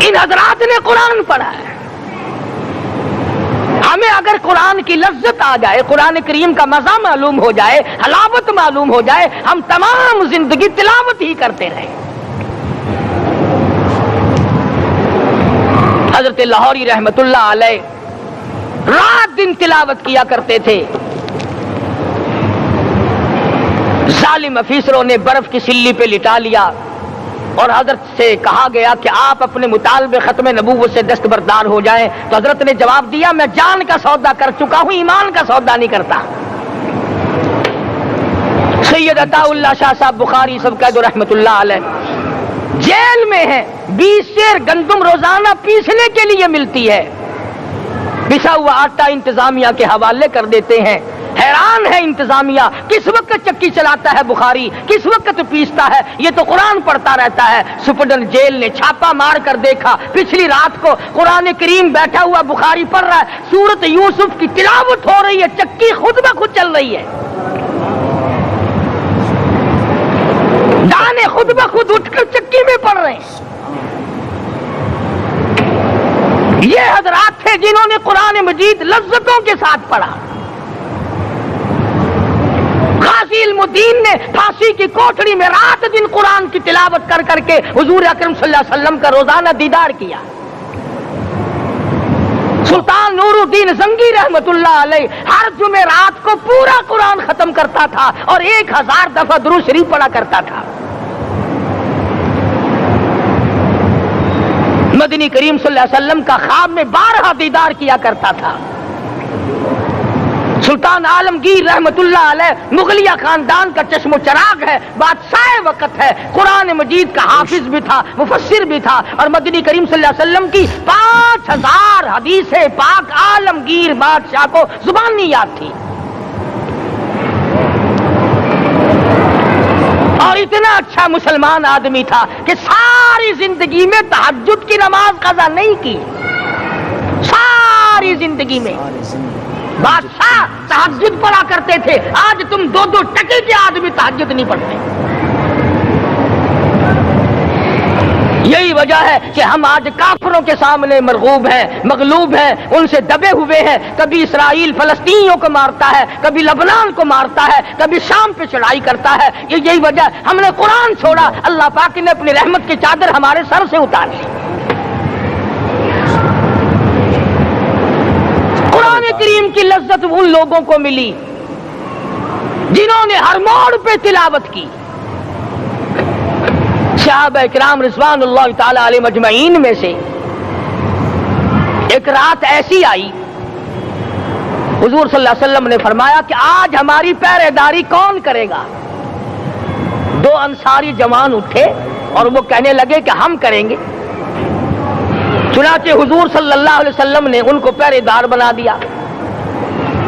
ان حضرات نے قرآن پڑھا ہے۔ ہمیں اگر قرآن کی لذت آ جائے، قرآن کریم کا مزہ معلوم ہو جائے، حلاوت معلوم ہو جائے، ہم تمام زندگی تلاوت ہی کرتے رہیں۔ حضرت لاہوری رحمت اللہ علیہ رات دن تلاوت کیا کرتے تھے۔ ظالم افیسروں نے برف کی سلی پہ لٹا لیا اور حضرت سے کہا گیا کہ آپ اپنے مطالبے ختم نبوت سے دستبردار ہو جائیں، تو حضرت نے جواب دیا میں جان کا سودا کر چکا ہوں، ایمان کا سودا نہیں کرتا۔ سید عطا اللہ شاہ صاحب بخاری سب قید رحمت اللہ علیہ جیل میں ہے، 20 سیر گندم روزانہ پیسنے کے لیے ملتی ہے، پسا ہوا آٹا انتظامیہ کے حوالے کر دیتے ہیں۔ حیران ہے انتظامیہ، کس وقت چکی چلاتا ہے بخاری، کس وقت پیستا ہے، یہ تو قرآن پڑھتا رہتا ہے۔ سپرڈنٹ جیل نے چھاپا مار کر دیکھا، پچھلی رات کو قرآن کریم بیٹھا ہوا بخاری پڑھ رہا ہے، سورت یوسف کی تلاوت ہو رہی ہے، چکی خود بخود چل رہی ہے، دانے خود بخود اٹھ کر چکی میں پڑ رہے ہیں۔ یہ حضرات تھے جنہوں نے قرآن مجید لذتوں کے ساتھ پڑھا۔ غازی علم الدین نے پھانسی کی کوٹڑی میں رات دن قرآن کی تلاوت کر کر کے حضور اکرم صلی اللہ علیہ وسلم کا روزانہ دیدار کیا۔ سلطان نور الدین زنگی رحمت اللہ علیہ ہر جمعرات کو پورا قرآن ختم کرتا تھا اور 1000 دفعہ درود شریف پڑھا کرتا تھا۔ مدنی کریم صلی اللہ علیہ وسلم کا خواب میں 12 دیدار کیا کرتا تھا۔ سلطان عالمگیر رحمت اللہ علیہ مغلیہ خاندان کا چشم و چراغ ہے، بادشاہ وقت ہے، قرآن مجید کا حافظ بھی تھا، مفسر بھی تھا، اور مدنی کریم صلی اللہ علیہ وسلم کی 5000 حدیث پاک عالمگیر بادشاہ کو زبانی یاد تھی، اور اتنا اچھا مسلمان آدمی تھا کہ ساری زندگی میں تہجد کی نماز قضا نہیں کی، ساری زندگی میں۔ بادشاہ تہجد پڑھا کرتے تھے، آج تم 2 ٹکے کے آدمی تہجد نہیں پڑھتے۔ یہی وجہ ہے کہ ہم آج کافروں کے سامنے مرغوب ہیں، مغلوب ہیں، ان سے دبے ہوئے ہیں۔ کبھی اسرائیل فلسطینیوں کو مارتا ہے، کبھی لبنان کو مارتا ہے، کبھی شام پہ چڑھائی کرتا ہے۔ یہی وجہ ہے ہم نے قرآن چھوڑا، اللہ پاک نے اپنی رحمت کی چادر ہمارے سر سے اتار لی۔ قرآن کریم کی لذت ان لوگوں کو ملی جنہوں نے ہر موڑ پہ تلاوت کی۔ صحابہ کرام رضوان اللہ تعالی علیہ مجمعین میں سے ایک رات ایسی آئی، حضور صلی اللہ علیہ وسلم نے فرمایا کہ آج ہماری پہرے داری کون کرے گا؟ دو انصاری جوان اٹھے اور وہ کہنے لگے کہ ہم کریں گے۔ چنانچہ حضور صلی اللہ علیہ وسلم نے ان کو پہرے دار بنا دیا۔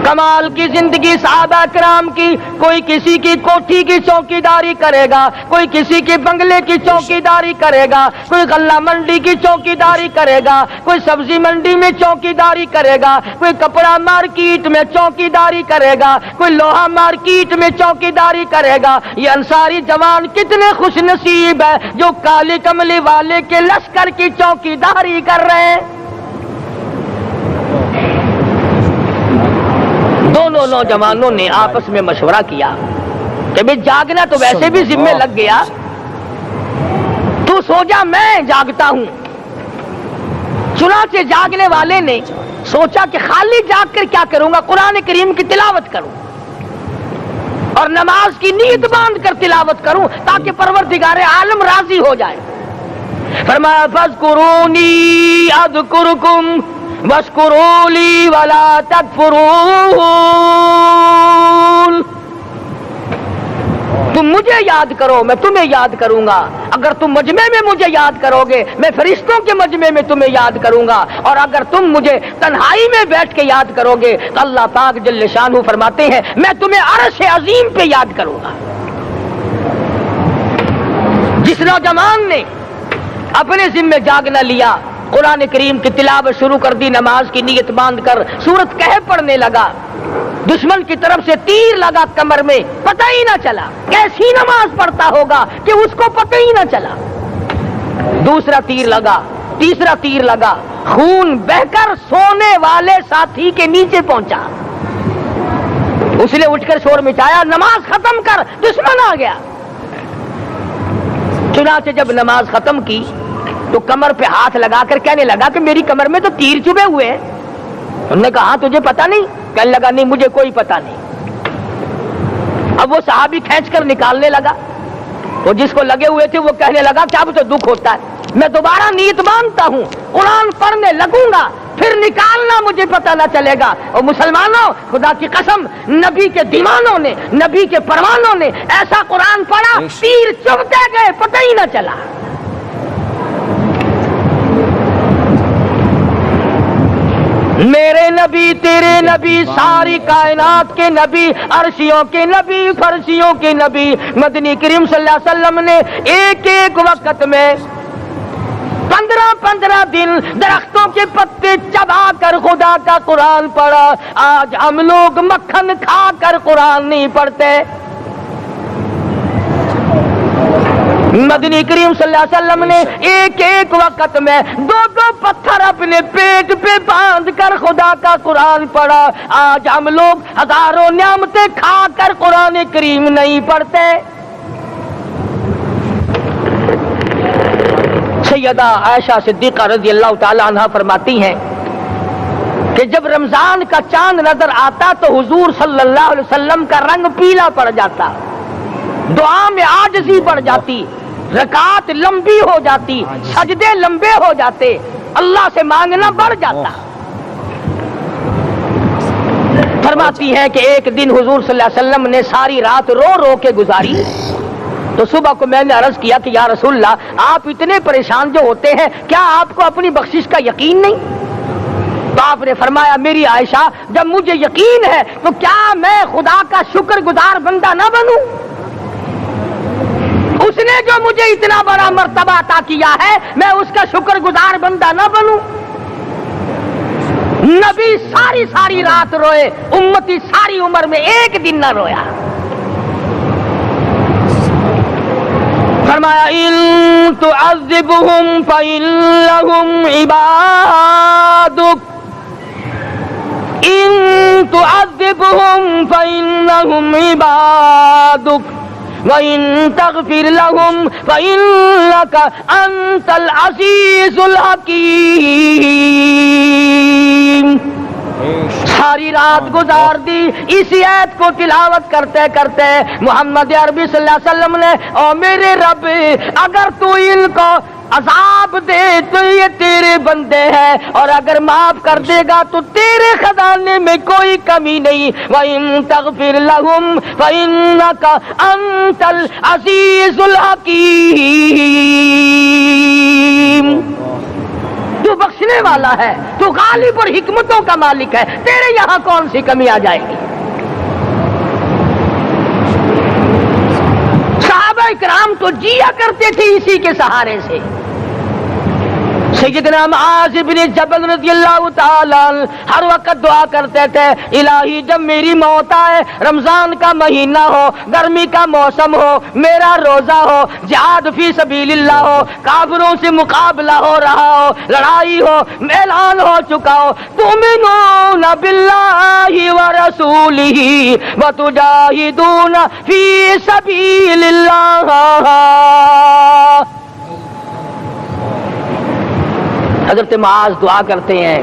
کمال کی زندگی صحابہ کرام کی، کوئی کسی کی کوٹھی کی چوکی داری کرے گا، کوئی کسی کے بنگلے کی چوکی داری کرے گا، کوئی غلہ منڈی کی چوکی داری کرے گا، کوئی سبزی منڈی میں چوکی داری کرے گا، کوئی کپڑا مارکیٹ میں چوکی داری کرے گا، کوئی لوہا مارکیٹ میں چوکی داری کرے گا۔ یہ انصاری جوان کتنے خوش نصیب ہے جو کالی کملی والے کے لشکر کی چوکی داری کر رہے ہیں۔ دونوں نوجوانوں نے آپس میں مشورہ کیا کہ بھئی جاگنا تو ویسے بھی ذمہ لگ گیا، تو سو جا میں جاگتا ہوں۔ چنانچہ جاگنے والے نے سوچا کہ خالی جاگ کر کیا کروں گا، قرآن کریم کی تلاوت کروں اور نماز کی نیت باندھ کر تلاوت کروں تاکہ پروردگار عالم راضی ہو جائے۔ فرمایا فاذکرونی اذکرکم واشکروا لی ولا تکفرون، تم مجھے یاد کرو میں تمہیں یاد کروں گا، اگر تم مجمع میں مجھے یاد کرو گے میں فرشتوں کے مجمع میں تمہیں یاد کروں گا، اور اگر تم مجھے تنہائی میں بیٹھ کے یاد کرو گے تو اللہ پاک جل شانہ فرماتے ہیں میں تمہیں عرش عظیم پہ یاد کروں گا۔ جس نوجوان نے اپنے ذمہ جاگنا لیا، قرآن کریم کی تلاوت شروع کر دی، نماز کی نیت باندھ کر سورت کہف پڑھنے لگا، دشمن کی طرف سے تیر لگا کمر میں، پتہ ہی نہ چلا کیسی نماز پڑھتا ہوگا کہ اس کو پتہ ہی نہ چلا۔ دوسرا تیر لگا، تیسرا تیر لگا، خون بہ کر سونے والے ساتھی کے نیچے پہنچا۔ اس نے اٹھ کر شور مچایا نماز ختم کر، دشمن آ گیا۔ چنانچہ جب نماز ختم کی تو کمر پہ ہاتھ لگا کر کہنے لگا کہ میری کمر میں تو تیر چبھے ہوئے ہیں۔ انہوں نے کہا تجھے پتا نہیں؟ کہنے لگا نہیں مجھے کوئی پتا نہیں۔ اب وہ صحابی کھینچ کر نکالنے لگا، وہ جس کو لگے ہوئے تھے وہ کہنے لگا کہ اب تو دکھ ہوتا ہے، میں دوبارہ نیت باندھتا ہوں، قرآن پڑھنے لگوں گا، پھر نکالنا مجھے پتہ نہ چلے گا۔ اور مسلمانوں خدا کی قسم نبی کے دیوانوں نے، نبی کے پروانوں نے ایسا قرآن پڑھا تیر چبھتے گئے پتہ ہی نہ چلا۔ میرے نبی تیرے نبی ساری کائنات کے نبی، عرشیوں کے نبی، فرشیوں کے نبی، مدنی کریم صلی اللہ علیہ وسلم نے ایک ایک وقت میں 15 دن درختوں کے پتے چبا کر خدا کا قرآن پڑھا۔ آج ہم لوگ مکھن کھا کر قرآن نہیں پڑھتے۔ مدنی کریم صلی اللہ علیہ وسلم نے ایک ایک وقت میں 2 پتھر اپنے پیٹ پہ باندھ کر خدا کا قرآن پڑھا۔ آج ہم لوگ ہزاروں نعمتیں کھا کر قرآن کریم نہیں پڑھتے۔ سیدہ عائشہ صدیقہ رضی اللہ تعالی عنہا فرماتی ہیں کہ جب رمضان کا چاند نظر آتا تو حضور صلی اللہ علیہ وسلم کا رنگ پیلا پڑ جاتا، دعا میں عاجزی بڑھ جاتی، رکعات لمبی ہو جاتی، سجدے لمبے ہو جاتے، اللہ سے مانگنا بڑھ جاتا۔ فرماتی ہے کہ ایک دن حضور صلی اللہ علیہ وسلم نے ساری رات رو رو کے گزاری، تو صبح کو میں نے عرض کیا کہ یا رسول اللہ آپ اتنے پریشان جو ہوتے ہیں کیا آپ کو اپنی بخشش کا یقین نہیں؟ تو آپ نے فرمایا میری عائشہ جب مجھے یقین ہے تو کیا میں خدا کا شکر گزار بندہ نہ بنوں؟ اس نے جو مجھے اتنا بڑا مرتبہ عطا کیا ہے میں اس کا شکر گزار بندہ نہ بنوں؟ نبی ساری رات روئے، امتی ساری عمر میں ایک دن نہ رویا۔ فرمایا ان تعذبهم فإنهم عبادك ان تعذبهم فإنهم عبادك وَإِن تَغْفِرْ لَهُمْ فَإِنَّكَ أَنْتَ الْعَزِيزُ الْحَكِيمُ۔ ساری رات گزار دی اسی آیت کو تلاوت کرتے کرتے محمد عربی صلی اللہ علیہ وسلم نے او میرے رب اگر تو ان کو عذاب دے تو یہ تیرے بندے ہیں اور اگر معاف کر دے گا تو تیرے خزانے میں کوئی کمی نہیں۔ وَإِن تَغْفِرْ لَهُمْ فَإِنَّكَ أَنْتَ الْعَزِيزُ الْحَكِيمُ۔ تو بخشنے والا ہے، تو غالب اور حکمتوں کا مالک ہے، تیرے یہاں کون سی کمی آ جائے گی؟ صحابہ کرام تو جیا کرتے تھے اسی کے سہارے سے۔ سیدنا معاذ بن جبل رضی اللہ تعالیٰ ہر وقت دعا کرتے تھے الہی جب میری موت آئے، رمضان کا مہینہ ہو، گرمی کا موسم ہو، میرا روزہ ہو، جہاد فی سبیل اللہ ہو، کافروں سے مقابلہ ہو رہا ہو، لڑائی ہو، اعلان ہو چکا ہو، تؤمنون باللہ ورسولہ وتجاہدون فی سبیل اللہ۔ حضرت معاذ دعا کرتے ہیں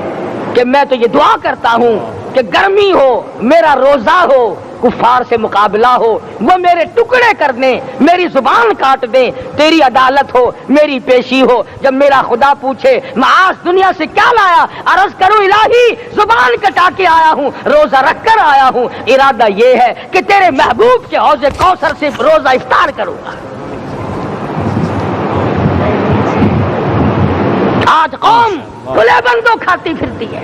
کہ میں تو یہ دعا کرتا ہوں کہ گرمی ہو، میرا روزہ ہو، کفار سے مقابلہ ہو، وہ میرے ٹکڑے کر دیں، میری زبان کاٹ دیں، تیری عدالت ہو، میری پیشی ہو۔ جب میرا خدا پوچھے معاذ دنیا سے کیا لایا، عرض کروں الہی زبان کٹا کے آیا ہوں، روزہ رکھ کر آیا ہوں، ارادہ یہ ہے کہ تیرے محبوب کے حوض کوثر سے روزہ افطار کروں گا۔ آج قوم کھلے بندوں کھاتی پھرتی ہے،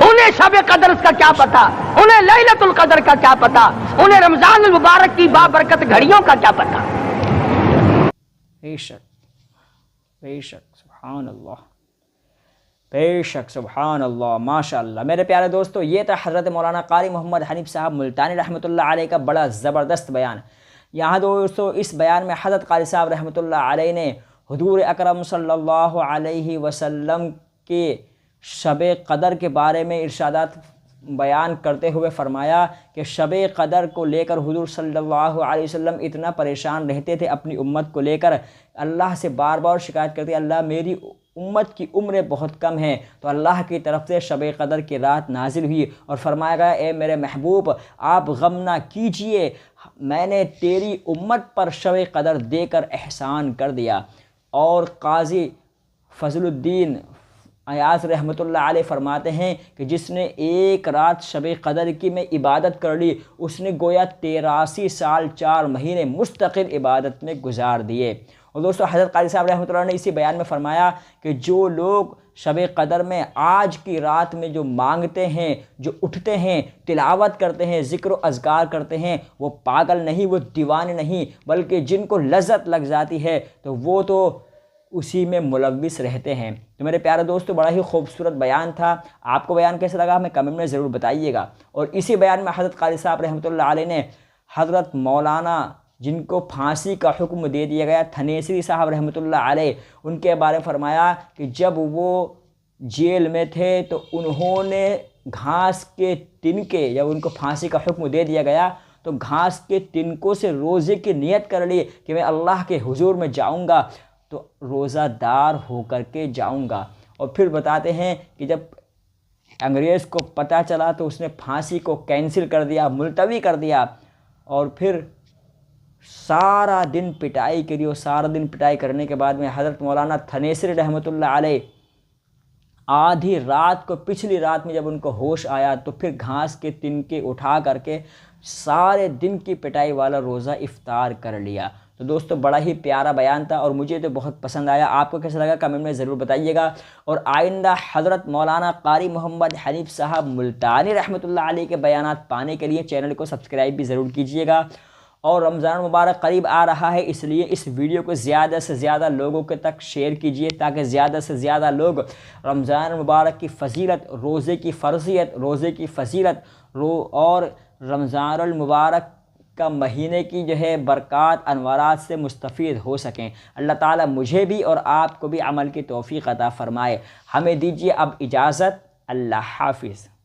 انہیں شب قدر کا کیا پتا، انہیں لیلۃ القدر کا کیا پتا، انہیں رمضان المبارک کی بابرکت گھڑیوں کا کیا پتا۔ بے شک بے شک، سبحان اللہ، بے شک سبحان اللہ، ماشاء اللہ۔ میرے پیارے دوستو، یہ تھا حضرت مولانا قاری محمد حنیف صاحب ملتانی رحمۃ اللہ علیہ کا بڑا زبردست بیان۔ یہاں دوستو اس بیان میں حضرت قاری صاحب رحمۃ اللہ علیہ نے حضور اکرم صلی اللہ علیہ وسلم کے شب قدر کے بارے میں ارشادات بیان کرتے ہوئے فرمایا کہ شب قدر کو لے کر حضور صلی اللہ علیہ وسلم اتنا پریشان رہتے تھے، اپنی امت کو لے کر اللہ سے بار بار شکایت کرتے، اللہ میری امت کی عمریں بہت کم ہیں، تو اللہ کی طرف سے شب قدر کی رات نازل ہوئی اور فرمایا گیا اے میرے محبوب آپ غم نہ کیجئے، میں نے تیری امت پر شب قدر دے کر احسان کر دیا۔ اور قاضی فضل الدین ایاز رحمۃ اللہ علیہ فرماتے ہیں کہ جس نے ایک رات شب قدر کی میں عبادت کر لی، اس نے گویا 83 سال 4 مہینے مستقل عبادت میں گزار دیے۔ اور دوستو حضرت قاری صاحب رحمۃ اللہ نے اسی بیان میں فرمایا کہ جو لوگ شب قدر میں آج کی رات میں جو مانگتے ہیں، جو اٹھتے ہیں، تلاوت کرتے ہیں، ذکر و اذکار کرتے ہیں، وہ پاگل نہیں، وہ دیوانے نہیں، بلکہ جن کو لذت لگ جاتی ہے تو وہ تو اسی میں ملوث رہتے ہیں۔ تو میرے پیارے دوستو بڑا ہی خوبصورت بیان تھا، آپ کو بیان کیسا لگا ہمیں کمنٹ میں ضرور بتائیے گا۔ اور اسی بیان میں حضرت قاری صاحب رحمۃ اللہ علیہ نے حضرت مولانا جن کو پھانسی کا حکم دے دیا گیا تھنیسری صاحب رحمۃ اللہ علیہ، ان کے بارے میں فرمایا کہ جب وہ جیل میں تھے تو انہوں نے گھاس کے تنکے، جب ان کو پھانسی کا حکم دے دیا گیا تو گھاس کے تنکوں سے روزے کی نیت کر لی کہ میں اللہ کے حضور میں جاؤں گا تو روزہ دار ہو کر کے جاؤں گا۔ اور پھر بتاتے ہیں کہ جب انگریز کو پتہ چلا تو اس نے پھانسی کو کینسل کر دیا، ملتوی کر دیا، اور پھر سارا دن پٹائی کری، اور سارا دن پٹائی کرنے کے بعد میں حضرت مولانا تھنیسری رحمۃ اللہ علیہ آدھی رات کو، پچھلی رات میں جب ان کو ہوش آیا تو پھر گھاس کے تنکے اٹھا کر کے سارے دن کی پٹائی والا روزہ افطار کر لیا۔ تو دوستو بڑا ہی پیارا بیان تھا اور مجھے تو بہت پسند آیا، آپ کو کیسا لگا کمنٹ میں ضرور بتائیے گا۔ اور آئندہ حضرت مولانا قاری محمد حنیف صاحب ملتانی رحمۃ اللہ علیہ کے بیانات پانے کے لیے چینل کو سبسکرائب بھی ضرور کیجیے گا۔ اور رمضان مبارک قریب آ رہا ہے، اس لیے اس ویڈیو کو زیادہ سے زیادہ لوگوں کے تک شیئر کیجیے تاکہ زیادہ سے زیادہ لوگ رمضان مبارک کی فضیلت، روزے کی فرضیت، روزے کی فضیلت اور رمضان المبارک کا مہینے کی جو ہے برکات انوارات سے مستفید ہو سکیں۔ اللہ تعالیٰ مجھے بھی اور آپ کو بھی عمل کی توفیق عطا فرمائے۔ ہمیں دیجیے اب اجازت، اللہ حافظ۔